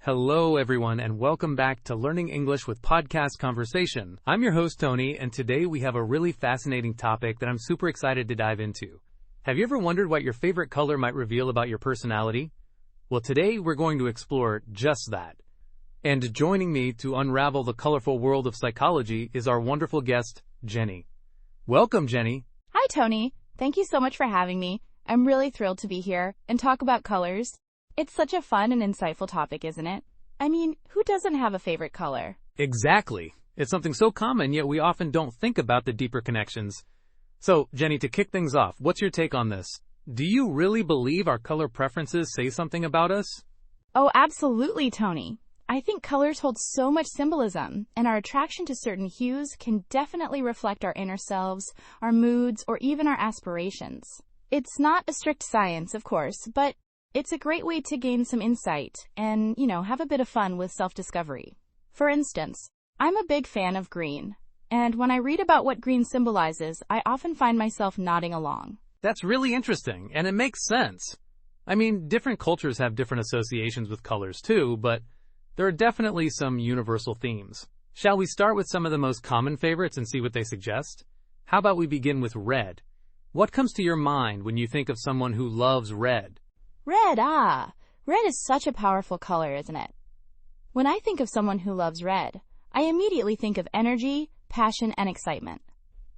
Hello, everyone, and welcome back to Learning English with Podcast Conversation. I'm your host, Tony, and today we have a really fascinating topic that I'm super excited to dive into. Have you ever wondered what your favorite color might reveal about your personality? Well, today we're going to explore just that. And joining me to unravel the colorful world of psychology is our wonderful guest, Jenny. Welcome, Jenny. Hi, Tony. Thank you so much for having me. I'm really thrilled to be here and talk about colors. It's such a fun and insightful topic, isn't it? I mean, who doesn't have a favorite color? Exactly. It's something so common, yet we often don't think about the deeper connections. So, Jenny, to kick things off, what's your take on this? Do you really believe our color preferences say something about us? Oh, absolutely, Tony. I think colors hold so much symbolism, and our attraction to certain hues can definitely reflect our inner selves, our moods, or even our aspirations. It's not a strict science, of course, but it's a great way to gain some insight and, have a bit of fun with self-discovery. For instance, I'm a big fan of green, and when I read about what green symbolizes, I often find myself nodding along. That's really interesting, and it makes sense. I mean, different cultures have different associations with colors too, but there are definitely some universal themes. Shall we start with some of the most common favorites and see what they suggest? How about we begin with red? What comes to your mind when you think of someone who loves red? Red, red is such a powerful color, isn't it? When I think of someone who loves red, I immediately think of energy, passion, and excitement.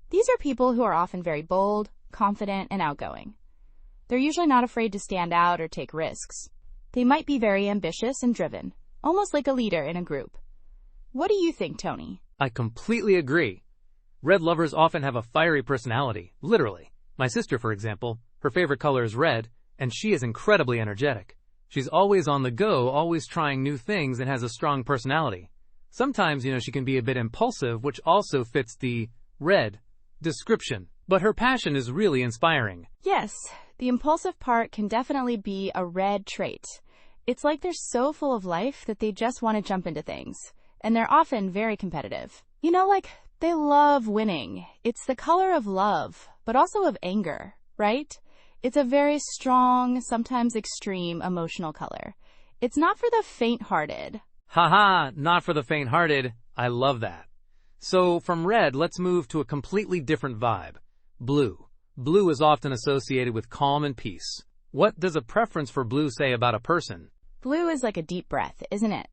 These are people who are often very bold, confident, and outgoing. They're usually not afraid to stand out or take risks. They might be very ambitious and driven, almost like a leader in a group. What do you think, Tony? I completely agree. Red lovers often have a fiery personality, literally. My sister, for example, her favorite color is red, and she is incredibly energetic. She's always on the go, always trying new things, and has a strong personality. Sometimes, she can be a bit impulsive, which also fits the red description. But her passion is really inspiring. Yes, the impulsive part can definitely be a red trait. It's like they're so full of life that they just want to jump into things. And they're often very competitive. They love winning. It's the color of love, but also of anger, right? It's a very strong, sometimes extreme emotional color. It's not for the faint-hearted. Haha, not for the faint-hearted. I love that. So from red, let's move to a completely different vibe. Blue. Blue is often associated with calm and peace. What does a preference for blue say about a person? Blue is like a deep breath, isn't it?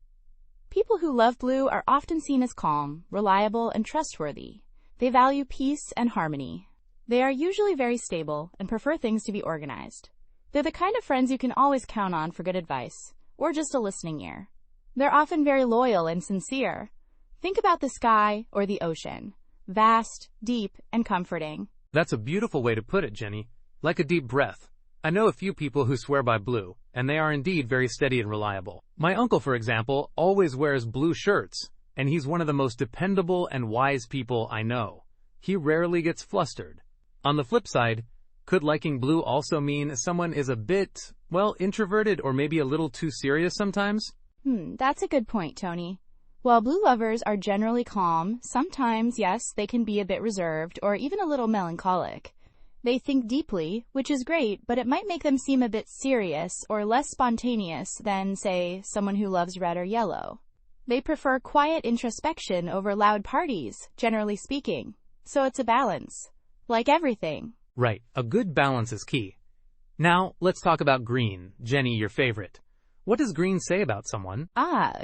People who love blue are often seen as calm, reliable, and trustworthy. They value peace and harmony. They are usually very stable and prefer things to be organized. They're the kind of friends you can always count on for good advice, or just a listening ear. They're often very loyal and sincere. Think about the sky or the ocean. Vast, deep, and comforting. That's a beautiful way to put it, Jenny. Like a deep breath. I know a few people who swear by blue, and they are indeed very steady and reliable. My uncle, for example, always wears blue shirts, and he's one of the most dependable and wise people I know. He rarely gets flustered. On the flip side, could liking blue also mean someone is a bit, introverted or maybe a little too serious sometimes? That's a good point, Tony. While blue lovers are generally calm, sometimes, yes, they can be a bit reserved or even a little melancholic. They think deeply, which is great, but it might make them seem a bit serious or less spontaneous than, say, someone who loves red or yellow. They prefer quiet introspection over loud parties, generally speaking. So it's a balance. Like everything. Right. A good balance is key. Now, let's talk about green. Jenny, your favorite. What does green say about someone?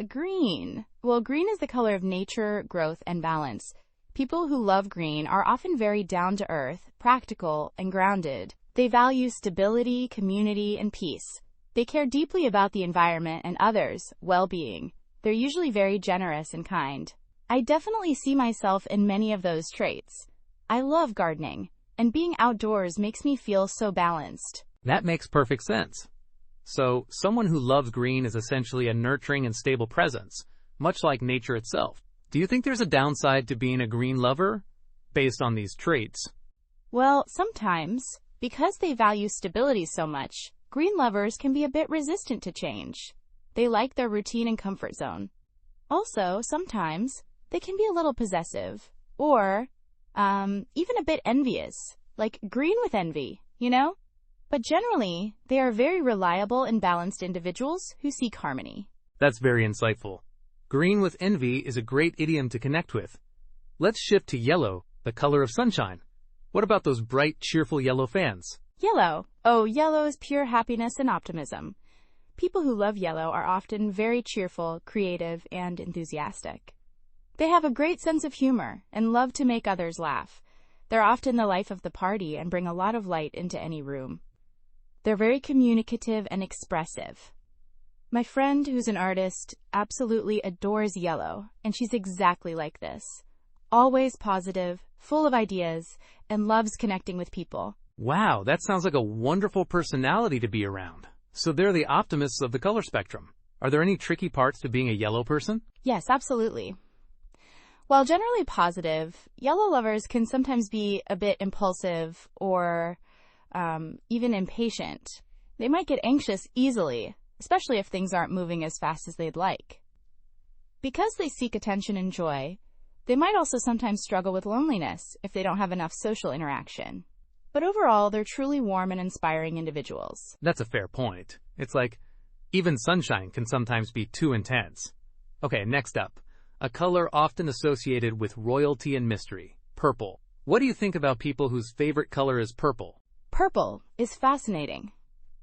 Green. Well, green is the color of nature, growth, and balance. People who love green are often very down-to-earth, practical, and grounded. They value stability, community, and peace. They care deeply about the environment and others' well-being. They're usually very generous and kind. I definitely see myself in many of those traits. I love gardening, and being outdoors makes me feel so balanced. That makes perfect sense. So, someone who loves green is essentially a nurturing and stable presence, much like nature itself. Do you think there's a downside to being a green lover, based on these traits? Well, sometimes, because they value stability so much, green lovers can be a bit resistant to change. They like their routine and comfort zone. Also, sometimes, they can be a little possessive, or even a bit envious, like green with envy, But generally, they are very reliable and balanced individuals who seek harmony. That's very insightful. Green with envy is a great idiom to connect with. Let's shift to yellow, the color of sunshine. What about those bright, cheerful yellow fans? Yellow. Oh, yellow is pure happiness and optimism. People who love yellow are often very cheerful, creative, and enthusiastic. They have a great sense of humor and love to make others laugh. They're often the life of the party and bring a lot of light into any room. They're very communicative and expressive. My friend, who's an artist, absolutely adores yellow, and she's exactly like this. Always positive, full of ideas, and loves connecting with people. Wow, that sounds like a wonderful personality to be around. So they're the optimists of the color spectrum. Are there any tricky parts to being a yellow person? Yes, absolutely. While generally positive, yellow lovers can sometimes be a bit impulsive or even impatient. They might get anxious easily, especially if things aren't moving as fast as they'd like. Because they seek attention and joy, they might also sometimes struggle with loneliness if they don't have enough social interaction. But overall, they're truly warm and inspiring individuals. That's a fair point. It's like, even sunshine can sometimes be too intense. Okay, next up. A color often associated with royalty and mystery. Purple. What do you think about people whose favorite color is purple? Purple is fascinating.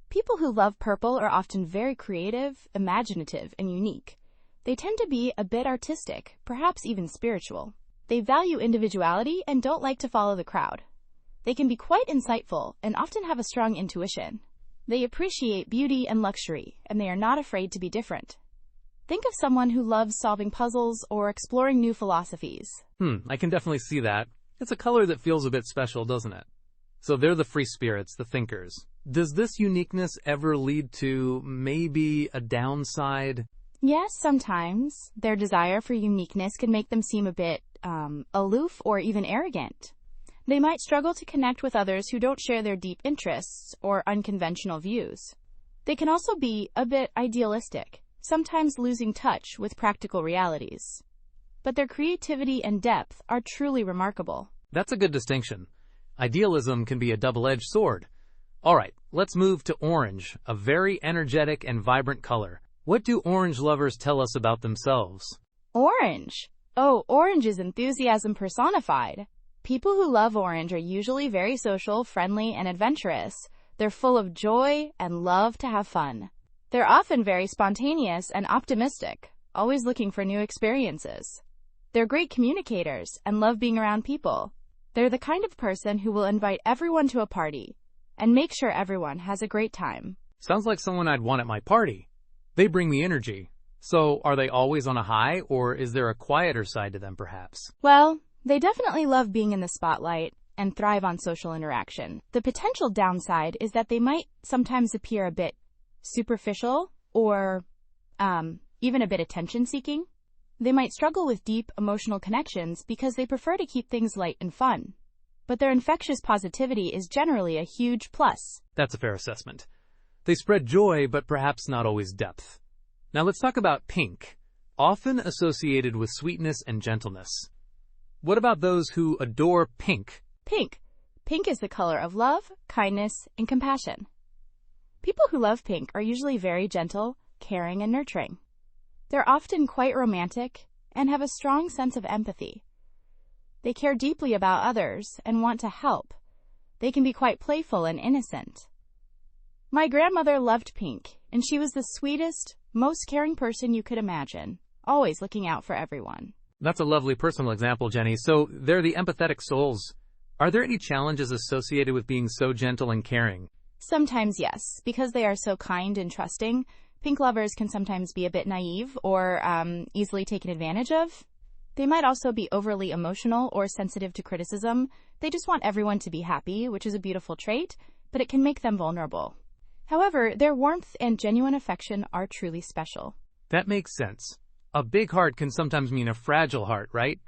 People who love purple are often very creative, imaginative, and unique. They tend to be a bit artistic, perhaps even spiritual. They value individuality and don't like to follow the crowd. They can be quite insightful and often have a strong intuition. They appreciate beauty and luxury, and they are not afraid to be different. Think of someone who loves solving puzzles or exploring new philosophies. I can definitely see that. It's a color that feels a bit special, doesn't it? So they're the free spirits, the thinkers. Does this uniqueness ever lead to maybe a downside? Yes, sometimes. Their desire for uniqueness can make them seem a bit aloof or even arrogant. They might struggle to connect with others who don't share their deep interests or unconventional views. They can also be a bit idealistic, sometimes losing touch with practical realities. But their creativity and depth are truly remarkable. That's a good distinction. Idealism can be a double-edged sword. All right, let's move to orange, a very energetic and vibrant color. What do orange lovers tell us about themselves? Orange. Oh, orange is enthusiasm personified. People who love orange are usually very social, friendly, and adventurous. They're full of joy and love to have fun. They're often very spontaneous and optimistic, always looking for new experiences. They're great communicators and love being around people. They're the kind of person who will invite everyone to a party and make sure everyone has a great time. Sounds like someone I'd want at my party. They bring the energy. So are they always on a high, or is there a quieter side to them perhaps? Well, they definitely love being in the spotlight and thrive on social interaction. The potential downside is that they might sometimes appear a bit superficial or even a bit attention-seeking. They might struggle with deep emotional connections because they prefer to keep things light and fun. But their infectious positivity is generally a huge plus. That's a fair assessment. They spread joy, but perhaps not always depth. Now let's talk about pink, often associated with sweetness and gentleness. What about those who adore pink? Pink. Pink is the color of love, kindness, and compassion. People who love pink are usually very gentle, caring, and nurturing. They're often quite romantic and have a strong sense of empathy. They care deeply about others and want to help. They can be quite playful and innocent. My grandmother loved pink, and she was the sweetest, most caring person you could imagine, always looking out for everyone. That's a lovely personal example, Jenny. So they're the empathetic souls. Are there any challenges associated with being so gentle and caring? Sometimes yes, because they are so kind and trusting. Pink lovers can sometimes be a bit naive or easily taken advantage of. They might also be overly emotional or sensitive to criticism. They just want everyone to be happy, which is a beautiful trait, but it can make them vulnerable. However, their warmth and genuine affection are truly special. That makes sense. A big heart can sometimes mean a fragile heart, right?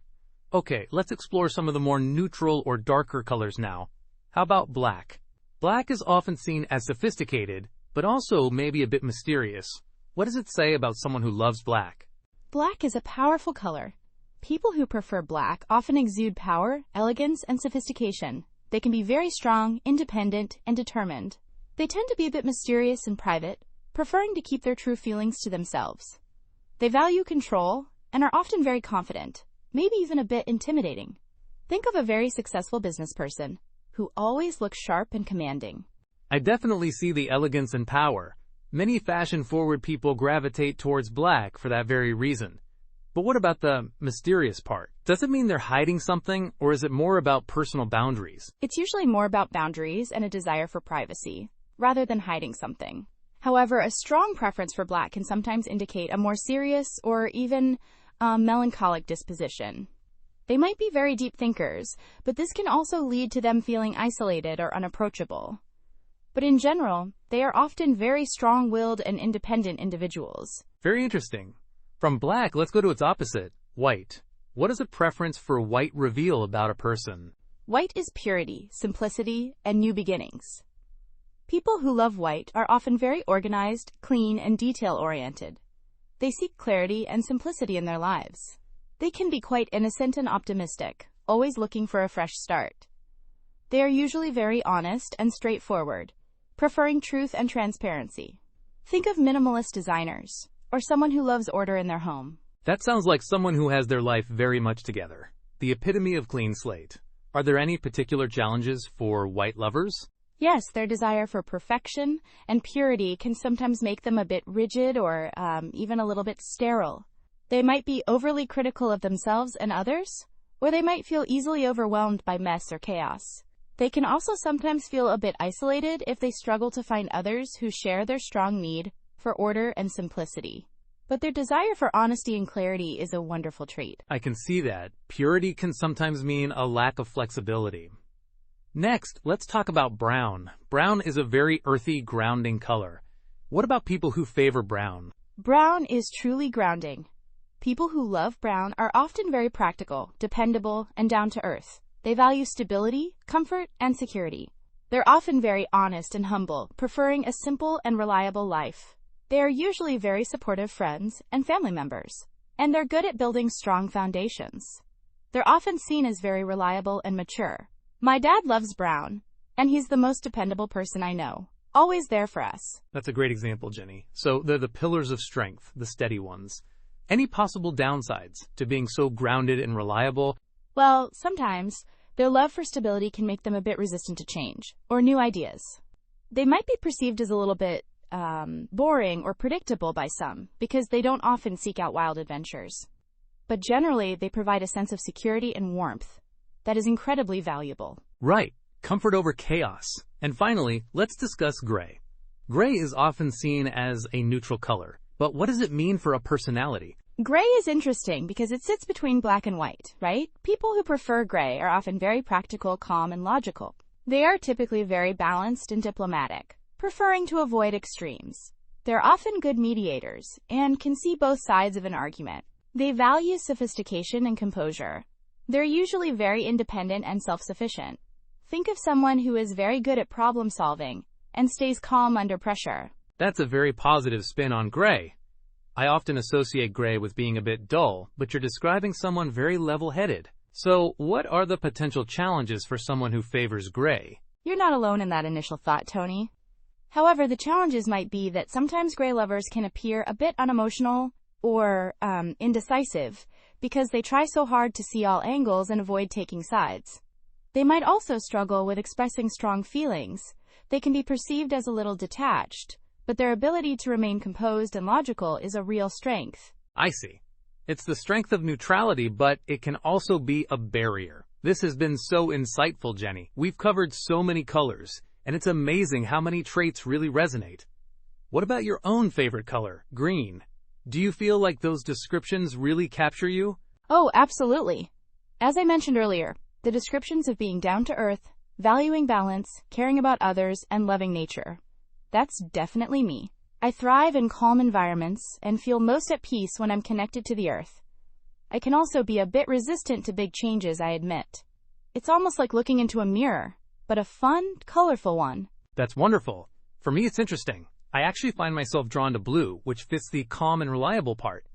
Okay, let's explore some of the more neutral or darker colors now. How about black? Black is often seen as sophisticated, but also maybe a bit mysterious. What does it say about someone who loves black? Black is a powerful color. People who prefer black often exude power, elegance, and sophistication. They can be very strong, independent, and determined. They tend to be a bit mysterious and private, preferring to keep their true feelings to themselves. They value control and are often very confident, maybe even a bit intimidating. Think of a very successful business person who always looks sharp and commanding. I definitely see the elegance and power. Many fashion-forward people gravitate towards black for that very reason. But what about the mysterious part? Does it mean they're hiding something, or is it more about personal boundaries? It's usually more about boundaries and a desire for privacy, rather than hiding something. However, a strong preference for black can sometimes indicate a more serious or even melancholic disposition. They might be very deep thinkers, but this can also lead to them feeling isolated or unapproachable. But in general, they are often very strong-willed and independent individuals. Very interesting. From black, let's go to its opposite, white. What does a preference for white reveal about a person? White is purity, simplicity, and new beginnings. People who love white are often very organized, clean, and detail-oriented. They seek clarity and simplicity in their lives. They can be quite innocent and optimistic, always looking for a fresh start. They are usually very honest and straightforward, preferring truth and transparency. Think of minimalist designers, or someone who loves order in their home. That sounds like someone who has their life very much together. The epitome of clean slate. Are there any particular challenges for white lovers? Yes, their desire for perfection and purity can sometimes make them a bit rigid or even a little bit sterile. They might be overly critical of themselves and others, or they might feel easily overwhelmed by mess or chaos. They can also sometimes feel a bit isolated if they struggle to find others who share their strong need for order and simplicity. But their desire for honesty and clarity is a wonderful trait. I can see that. Purity can sometimes mean a lack of flexibility. Next, let's talk about brown. Brown is a very earthy, grounding color. What about people who favor brown? Brown is truly grounding. People who love brown are often very practical, dependable, and down to earth. They value stability, comfort, and security. They're often very honest and humble, preferring a simple and reliable life. They are usually very supportive friends and family members, and they're good at building strong foundations. They're often seen as very reliable and mature. My dad loves brown, and he's the most dependable person I know, always there for us. That's a great example, Jenny. So they're the pillars of strength, the steady ones. Any possible downsides to being so grounded and reliable? Well, sometimes their love for stability can make them a bit resistant to change or new ideas. They might be perceived as a little bit boring or predictable by some because they don't often seek out wild adventures. But generally, they provide a sense of security and warmth that is incredibly valuable. Right. Comfort over chaos. And finally, let's discuss gray. Gray is often seen as a neutral color. But what does it mean for a personality? Gray is interesting because it sits between black and white, right? People who prefer gray are often very practical, calm, and logical. They are typically very balanced and diplomatic, preferring to avoid extremes. They're often good mediators and can see both sides of an argument. They value sophistication and composure. They're usually very independent and self-sufficient. Think of someone who is very good at problem solving and stays calm under pressure. That's a very positive spin on gray. I often associate gray with being a bit dull, but you're describing someone very level-headed. So, what are the potential challenges for someone who favors gray? You're not alone in that initial thought, Tony. However, the challenges might be that sometimes gray lovers can appear a bit unemotional or indecisive because they try so hard to see all angles and avoid taking sides. They might also struggle with expressing strong feelings. They can be perceived as a little detached, but their ability to remain composed and logical is a real strength. I see. It's the strength of neutrality, but it can also be a barrier. This has been so insightful, Jenny. We've covered so many colors, and it's amazing how many traits really resonate. What about your own favorite color, green? Do you feel like those descriptions really capture you? Oh, absolutely. As I mentioned earlier, the descriptions of being down to earth, valuing balance, caring about others, and loving nature. That's definitely me. I thrive in calm environments and feel most at peace when I'm connected to the earth. I can also be a bit resistant to big changes, I admit. It's almost like looking into a mirror, but a fun, colorful one. That's wonderful. For me, it's interesting. I actually find myself drawn to blue, which fits the calm and reliable part.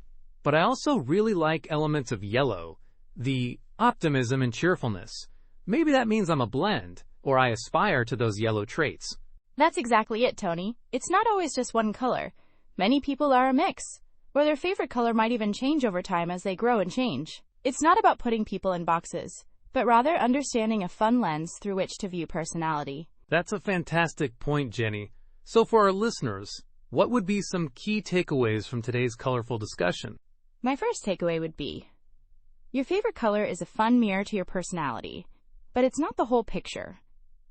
But I also really like elements of yellow, the optimism and cheerfulness. Maybe that means I'm a blend, or I aspire to those yellow traits. That's exactly it, Tony. It's not always just one color. Many people are a mix. or their favorite color might even change over time as they grow and change. It's not about putting people in boxes, but rather understanding a fun lens through which to view personality. That's a fantastic point, Jenny. So for our listeners, what would be some key takeaways from today's colorful discussion? My first takeaway would be, your favorite color is a fun mirror to your personality, but it's not the whole picture.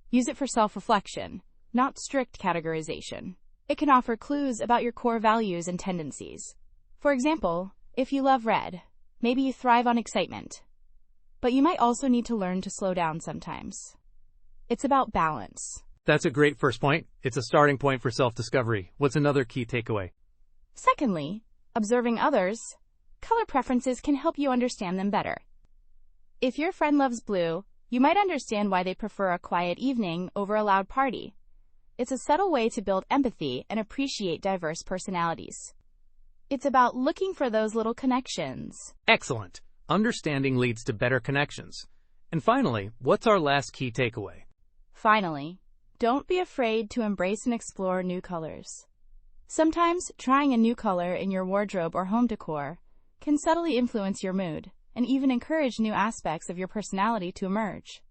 Use it for self-reflection, not strict categorization. It can offer clues about your core values and tendencies. For example, if you love red, maybe you thrive on excitement. But you might also need to learn to slow down sometimes. It's about balance. That's a great first point. It's a starting point for self-discovery. What's another key takeaway? Secondly, observing others, color preferences can help you understand them better. If your friend loves blue, you might understand why they prefer a quiet evening over a loud party. It's a subtle way to build empathy and appreciate diverse personalities. It's about looking for those little connections. Excellent. Understanding leads to better connections. And finally, what's our last key takeaway? Finally, don't be afraid to embrace and explore new colors. Sometimes trying a new color in your wardrobe or home decor can subtly influence your mood and even encourage new aspects of your personality to emerge.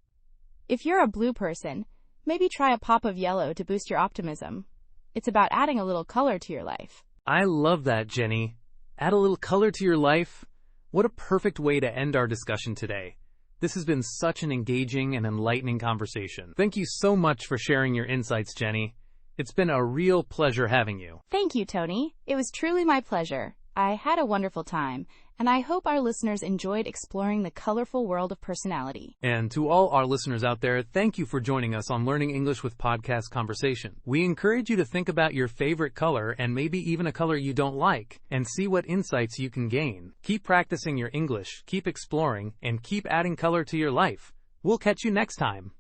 If you're a blue person, maybe try a pop of yellow to boost your optimism. It's about adding a little color to your life. I love that, Jenny. Add a little color to your life. What a perfect way to end our discussion today. This has been such an engaging and enlightening conversation. Thank you so much for sharing your insights, Jenny. It's been a real pleasure having you. Thank you, Tony. It was truly my pleasure. I had a wonderful time, and I hope our listeners enjoyed exploring the colorful world of personality. And to all our listeners out there, thank you for joining us on Learning English with Podcast Conversation. We encourage you to think about your favorite color and maybe even a color you don't like and see what insights you can gain. Keep practicing your English, keep exploring, and keep adding color to your life. We'll catch you next time.